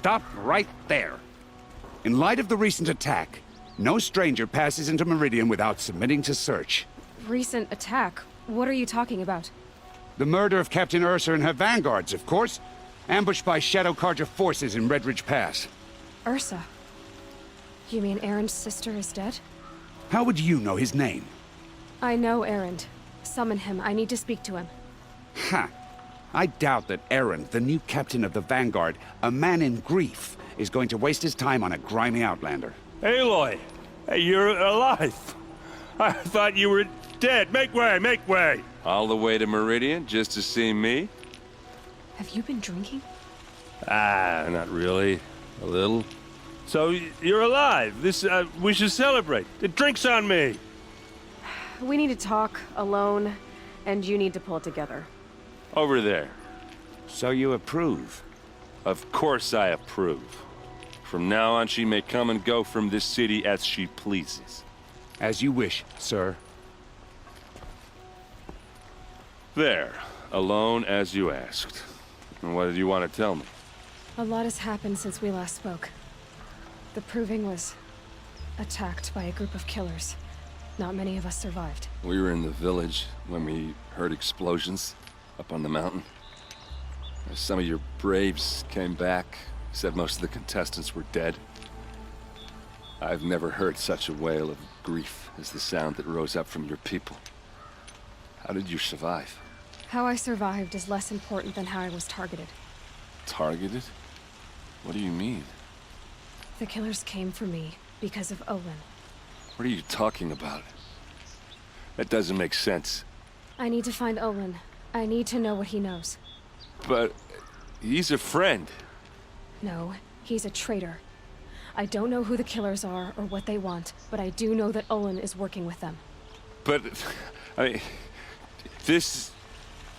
stop right there. In light of the recent attack, no stranger passes into Meridian without submitting to search. Recent attack? What are you talking about? The murder of Captain Ersa and her vanguards, of course. Ambushed by Shadow Carja forces in Redridge Pass. Ersa? You mean Erend's sister is dead? How would you know his name? I know Erend. Summon him. I need to speak to him. Ha! I doubt that Erend, the new captain of the Vanguard, a man in grief, is going to waste his time on a grimy outlander. Aloy! Hey, you're alive! I thought you were dead. Make way, make way! All the way to Meridian just to see me? Have you been drinking? Ah, not really. A little. So, you're alive. We should celebrate. The drink's on me! We need to talk, alone, and you need to pull it together. Over there. So you approve? Of course I approve. From now on, she may come and go from this city as she pleases. As you wish, sir. There. Alone as you asked. And what did you want to tell me? A lot has happened since we last spoke. The Proving was attacked by a group of killers. Not many of us survived. We were in the village when we heard explosions up on the mountain. Some of your braves came back, said most of the contestants were dead. I've never heard such a wail of grief as the sound that rose up from your people. How did you survive? How I survived is less important than how I was targeted. Targeted? What do you mean? The killers came for me because of Olin. What are you talking about? That doesn't make sense. I need to find Olin. I need to know what he knows. But he's a friend. No, he's a traitor. I don't know who the killers are or what they want, but I do know that Olin is working with them. But, I mean, this...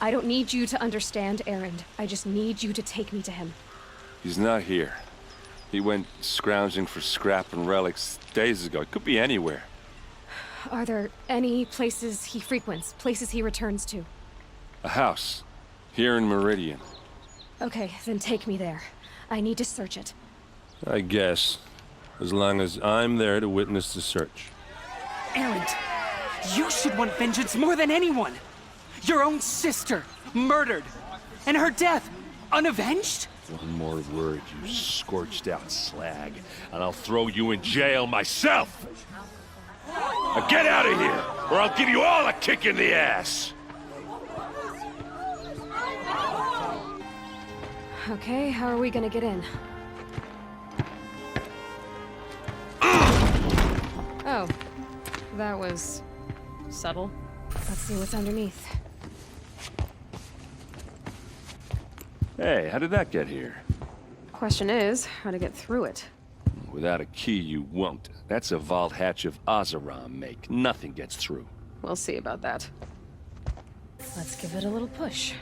I don't need you to understand, Erend. I just need you to take me to him. He's not here. He went scrounging for scrap and relics days ago. It could be anywhere. Are there any places he frequents, places he returns to? A house. Here in Meridian. Okay, then take me there. I need to search it. I guess. As long as I'm there to witness the search. Erend, you should want vengeance more than anyone. Your own sister, murdered. And her death, unavenged? One more word, you scorched out slag, and I'll throw you in jail myself! Now get out of here, or I'll give you all a kick in the ass! Okay, how are we gonna get in? Oh, that was subtle. Let's see what's underneath. Hey, how did that get here? Question is, how to get through it. Without a key, you won't. That's a vault hatch of Oseram make. Nothing gets through. We'll see about that. Let's give it a little push.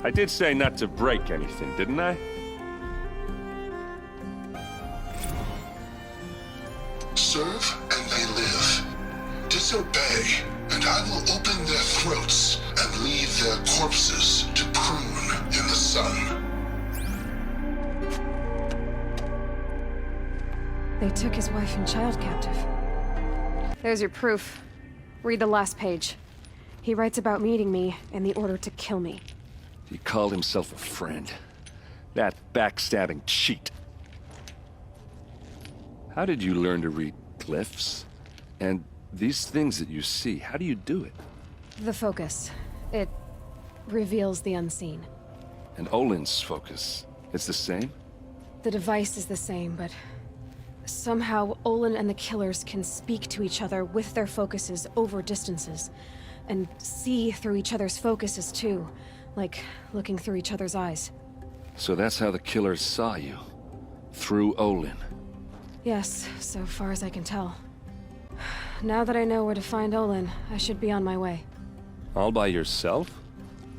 I did say not to break anything, didn't I? Serve and they live. Disobey, and I will open their throats and leave their corpses to prune in the sun. They took his wife and child captive. There's your proof. Read the last page. He writes about meeting me and the order to kill me. He called himself a friend. That backstabbing cheat. How did you learn to read glyphs? And these things that you see, how do you do it? The focus. It reveals the unseen. And Olin's focus, it's the same? The device is the same, but somehow Olin and the killers can speak to each other with their focuses over distances. And see through each other's focuses too. Like looking through each other's eyes. So that's how the killers saw you? Through Olin? Yes, so far as I can tell. Now that I know where to find Olin, I should be on my way. All by yourself?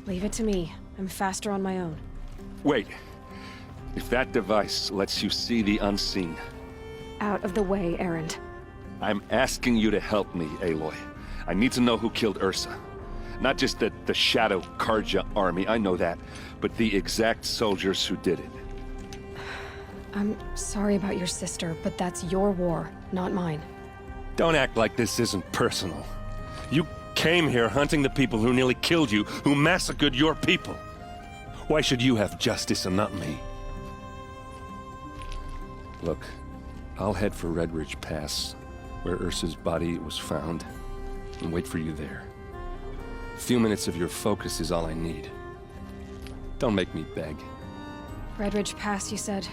Leave it to me. I'm faster on my own. Wait. If that device lets you see the unseen, Out of the way, Erend. I'm asking you to help me, Aloy. I need to know who killed Ersa. Not just the Shadow Karja army, I know that, but the exact soldiers who did it. I'm sorry about your sister, but that's your war, not mine. Don't act like this isn't personal. You came here hunting the people who nearly killed you, who massacred your people. Why should you have justice and not me? Look, I'll head for Red Ridge Pass, where Ersa's body was found, and wait for you there. A few minutes of your focus is all I need. Don't make me beg. Red Ridge Pass, you said?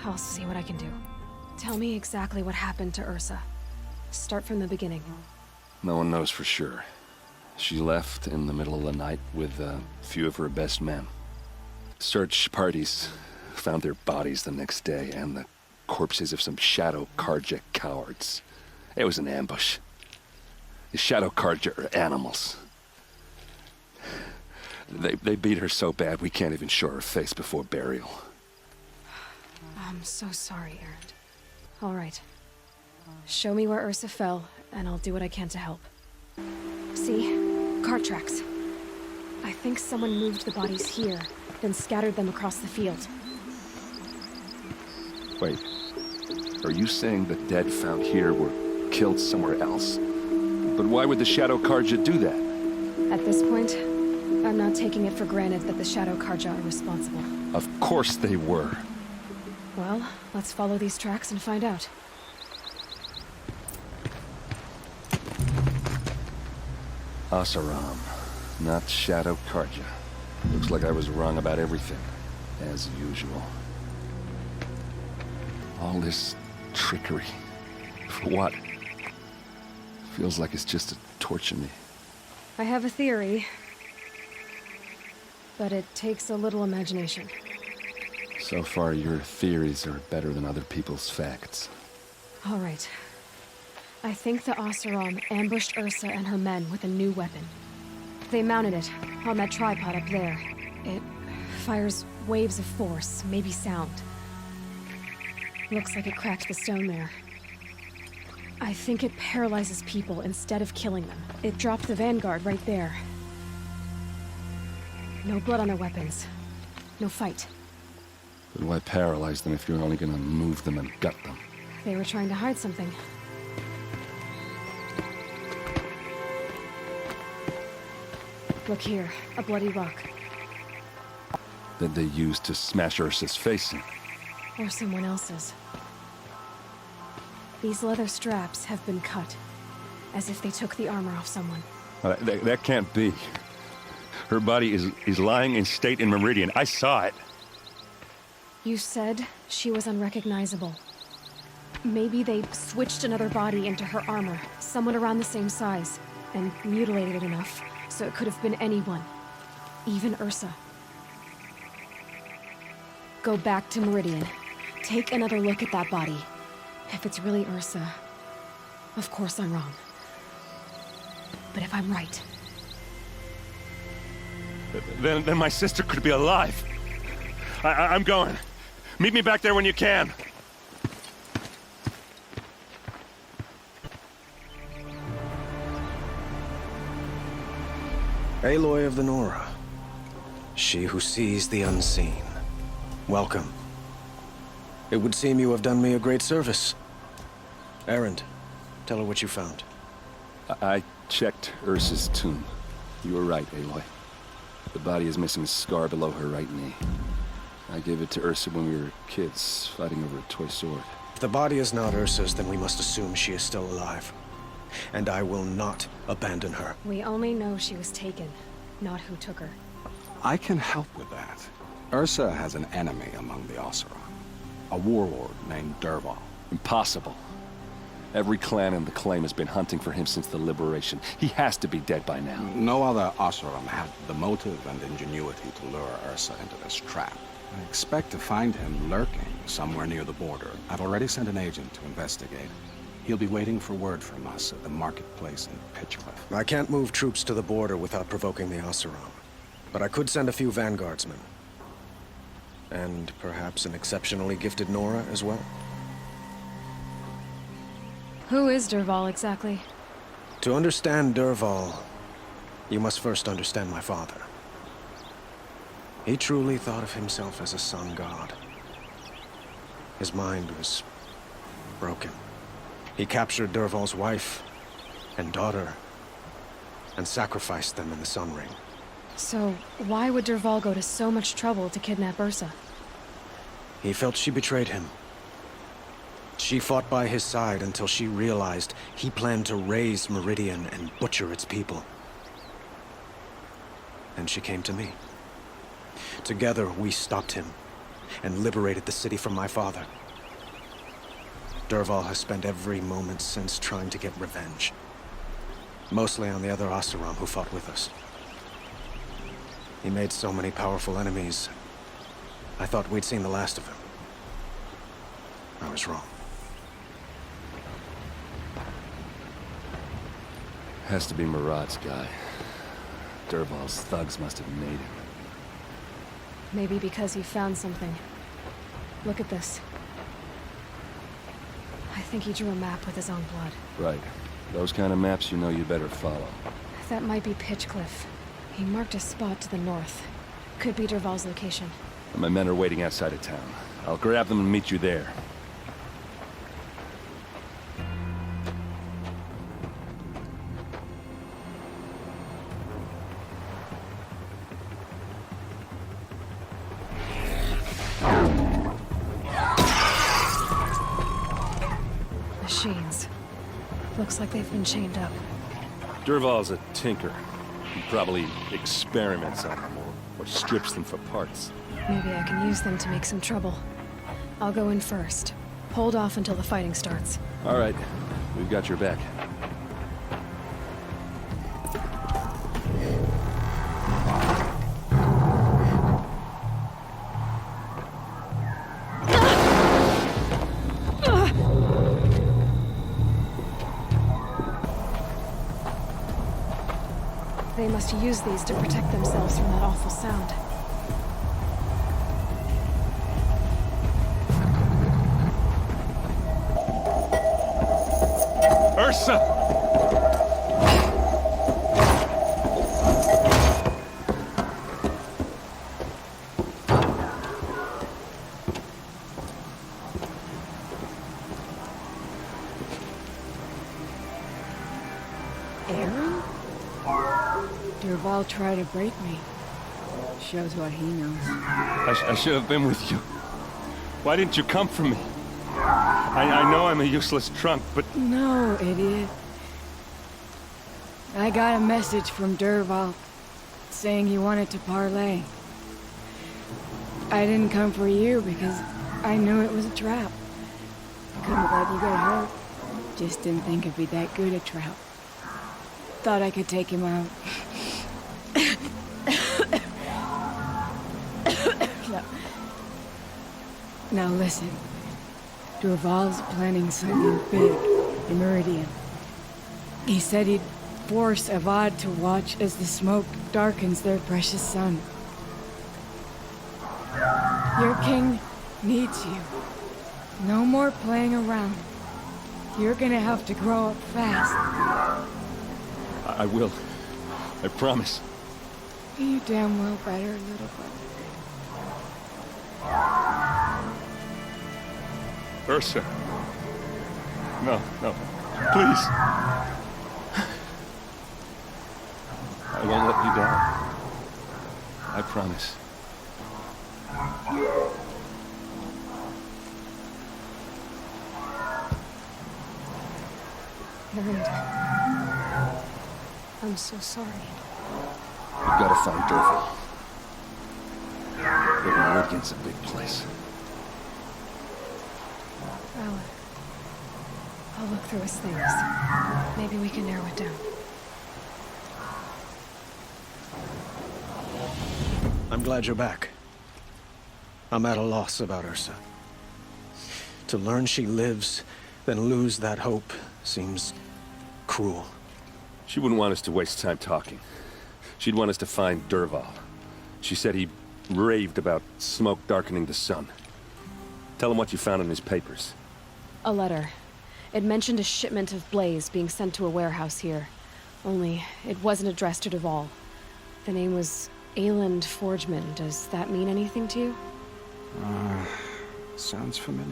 I'll see what I can do. Tell me exactly what happened to Ersa. Start from the beginning. No one knows for sure. She left in the middle of the night with a few of her best men. Search parties found their bodies the next day and the corpses of some Shadow Karja cowards. It was an ambush. The Shadow Karja are animals. They beat her so bad we can't even show her face before burial. I'm so sorry, Erend. All right. Show me where Ersa fell, and I'll do what I can to help. See? Cart tracks. I think someone moved the bodies here, then scattered them across the field. Wait. Are you saying the dead found here were killed somewhere else? But why would the Shadow Karja do that? At this point, I'm not taking it for granted that the Shadow Karja are responsible. Of course they were. Well, let's follow these tracks and find out. Asaram, not Shadow Karja. Looks like I was wrong about everything, as usual. All this trickery. For what? Feels like it's just to torture me. I have a theory, but it takes a little imagination. So far, your theories are better than other people's facts. All right. I think the Oseram ambushed Ersa and her men with a new weapon. They mounted it on that tripod up there. It fires waves of force, maybe sound. Looks like it cracked the stone there. I think it paralyzes people instead of killing them. It dropped the Vanguard right there. No blood on their weapons. No fight. But why paralyze them if you're only gonna move them and gut them? They were trying to hide something. Look here, a bloody rock. That they used to smash Ursa's face in. Or someone else's. These leather straps have been cut, as if they took the armor off someone. That can't be. Her body is lying in state in Meridian. I saw it. You said she was unrecognizable. Maybe they switched another body into her armor, someone around the same size, and mutilated it enough, so it could have been anyone. Even Ersa. Go back to Meridian. Take another look at that body. If it's really Ersa, of course I'm wrong. But if I'm right... Then my sister could be alive. I'm going. Meet me back there when you can. Aloy of the Nora. She who sees the unseen. Welcome. It would seem you have done me a great service. Erend, tell her what you found. I checked Ursa's tomb. You were right, Aloy. The body is missing a scar below her right knee. I gave it to Ersa when we were kids, fighting over a toy sword. If the body is not Ursa's, then we must assume she is still alive. And I will not abandon her. We only know she was taken, not who took her. I can help with that. Ersa has an enemy among the Oseram. A warlord named Dervahl. Impossible. Every clan in the claim has been hunting for him since the liberation. He has to be dead by now. No other Oseram had the motive and ingenuity to lure Ersa into this trap. I expect to find him lurking somewhere near the border. I've already sent an agent to investigate. He'll be waiting for word from us at the marketplace in Pitchcliff. I can't move troops to the border without provoking the Oseram. But I could send a few vanguardsmen. And perhaps an exceptionally gifted Nora as well. Who is Dervahl exactly? To understand Dervahl, you must first understand my father. He truly thought of himself as a sun god. His mind was broken. He captured Dervahl's wife and daughter and sacrificed them in the Sun Ring. So, why would Dervahl go to so much trouble to kidnap Ersa? He felt she betrayed him. She fought by his side until she realized he planned to raise Meridian and butcher its people. And she came to me. Together, we stopped him and liberated the city from my father. Dervahl has spent every moment since trying to get revenge. Mostly on the other Oseram who fought with us. He made so many powerful enemies, I thought we'd seen the last of him. I was wrong. Has to be Murad's guy. Dervahl's thugs must have made him. Maybe because he found something. Look at this. I think he drew a map with his own blood. Right. Those kind of maps you know you better follow. That might be Pitchcliff. He marked a spot to the north. Could be Dervahl's location. My men are waiting outside of town. I'll grab them and meet you there. Machines. Looks like they've been chained up. Dervahl's a tinker. He probably experiments on them or strips them for parts. Maybe I can use them to make some trouble. I'll go in first. Hold off until the fighting starts. All right. We've got your back. They must use these to protect themselves from that awful sound. Ersa! Erend? Dervahl tried to break me. Shows what he knows. I should have been with you. Why didn't you come for me? I know I'm a useless trunk, but... No, idiot. I got a message from Dervahl saying he wanted to parlay. I didn't come for you because I knew it was a trap. Couldn't let you get hurt. Just didn't think it'd be that good a trap. Thought I could take him out. Now listen. Dervahl's planning something big in Meridian. He said he'd force Avad to watch as the smoke darkens their precious sun. Your king needs you. No more playing around. You're gonna have to grow up fast. I will. I promise. You damn well better, little brother. Ersa. No, no. Please. I won't let you down. I promise. Erend. I'm so sorry. We've got to find Dervahl. Meridian's a big place. I'll look through his things. Maybe we can narrow it down. I'm glad you're back. I'm at a loss about Ersa. To learn she lives, then lose that hope, seems cruel. She wouldn't want us to waste time talking. She'd want us to find Dervahl. She said he raved about smoke darkening the sun. Tell him what you found in his papers. A letter. It mentioned a shipment of blaze being sent to a warehouse here. Only, it wasn't addressed to Dervahl. The name was Erend Forgeman. Does that mean anything to you? Sounds familiar.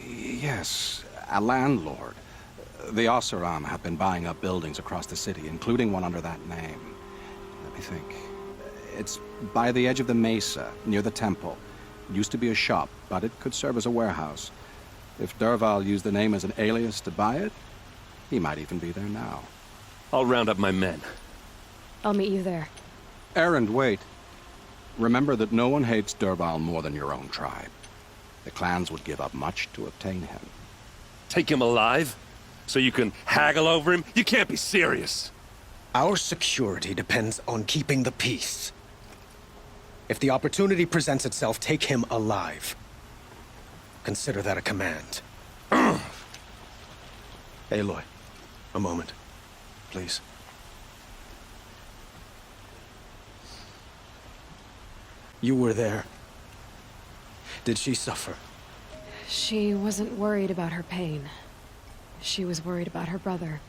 Yes, a landlord. The Oseram have been buying up buildings across the city, including one under that name. Let me think. It's by the edge of the mesa, near the temple. It used to be a shop, but it could serve as a warehouse. If Dervahl used the name as an alias to buy it, he might even be there now. I'll round up my men. I'll meet you there. Erend, wait. Remember that no one hates Dervahl more than your own tribe. The clans would give up much to obtain him. Take him alive? So you can haggle over him? You can't be serious. Our security depends on keeping the peace. If the opportunity presents itself, take him alive. Consider that a command. Aloy, a moment, please. You were there. Did she suffer? She wasn't worried about her pain. She was worried about her brother.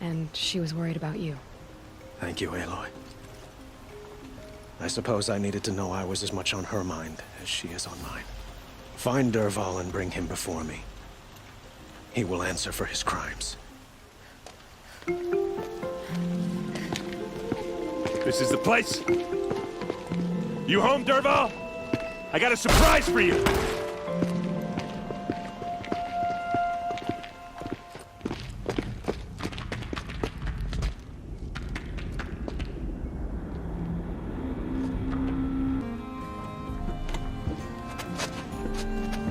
And she was worried about you. Thank you, Aloy. I suppose I needed to know I was as much on her mind as she is on mine. Find Dervahl and bring him before me. He will answer for his crimes. This is the place. You home, Dervahl? I got a surprise for you.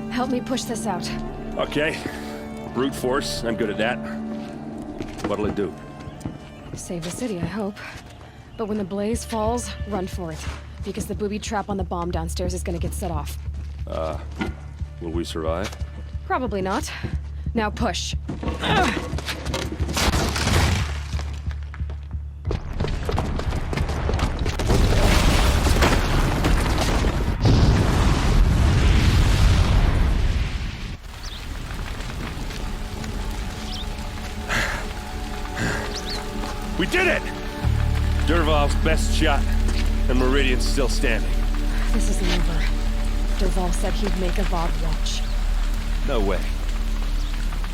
Help me push this out. Okay. Brute force, I'm good at that. What'll it do? Save the city, I hope. But when the blaze falls, run for it. Because the booby trap on the bomb downstairs is gonna get set off. Will we survive? Probably not. Now push. We did it! Dervahl's best shot, and Meridian's still standing. This isn't over. Dervahl said he'd make Avad watch. No way.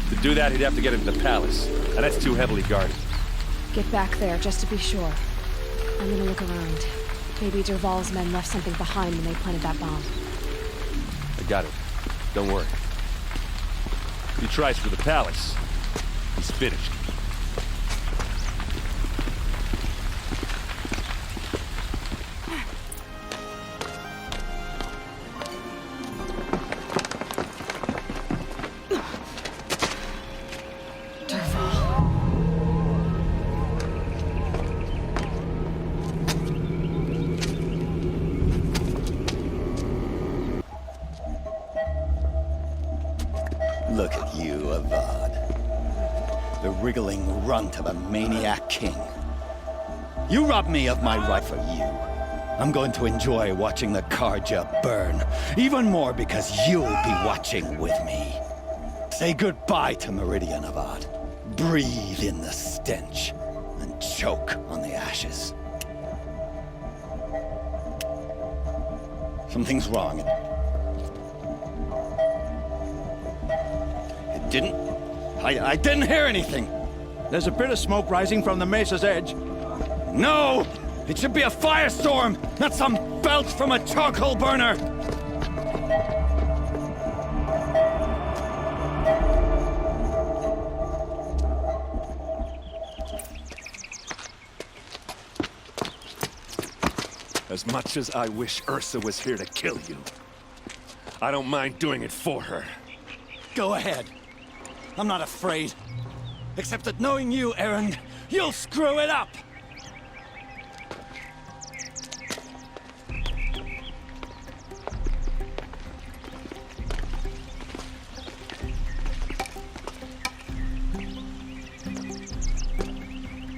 To do that, he'd have to get into the palace, and that's too heavily guarded. Get back there, just to be sure. I'm gonna look around. Maybe Dervahl's men left something behind when they planted that bomb. I got it. Don't worry. If he tries for the palace, he's finished. Look at you, Avad. The wriggling runt of a maniac king. You robbed me of my right for you. I'm going to enjoy watching the Karja burn, even more because you'll be watching with me. Say goodbye to Meridian, Avad. Breathe in the stench, and choke on the ashes. Something's wrong. I didn't hear anything. There's a bit of smoke rising from the mesa's edge. No! It should be a firestorm, not some belch from a charcoal burner! As much as I wish Ersa was here to kill you, I don't mind doing it for her. Go ahead. I'm not afraid. Except that knowing you, Erend, you'll screw it up!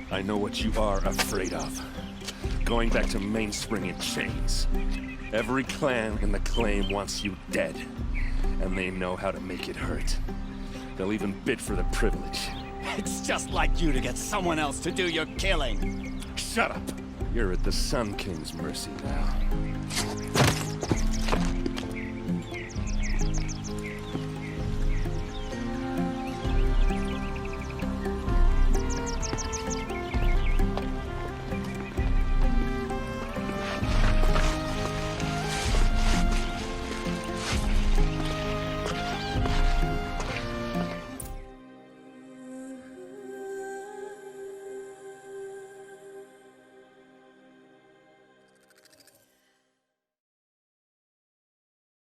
I know what you are afraid of. going back to Mainspring in chains. Every clan in the claim wants you dead, and they know how to make it hurt. They'll even bid for the privilege. It's just like you to get someone else to do your killing. Shut up! You're at the Sun King's mercy now.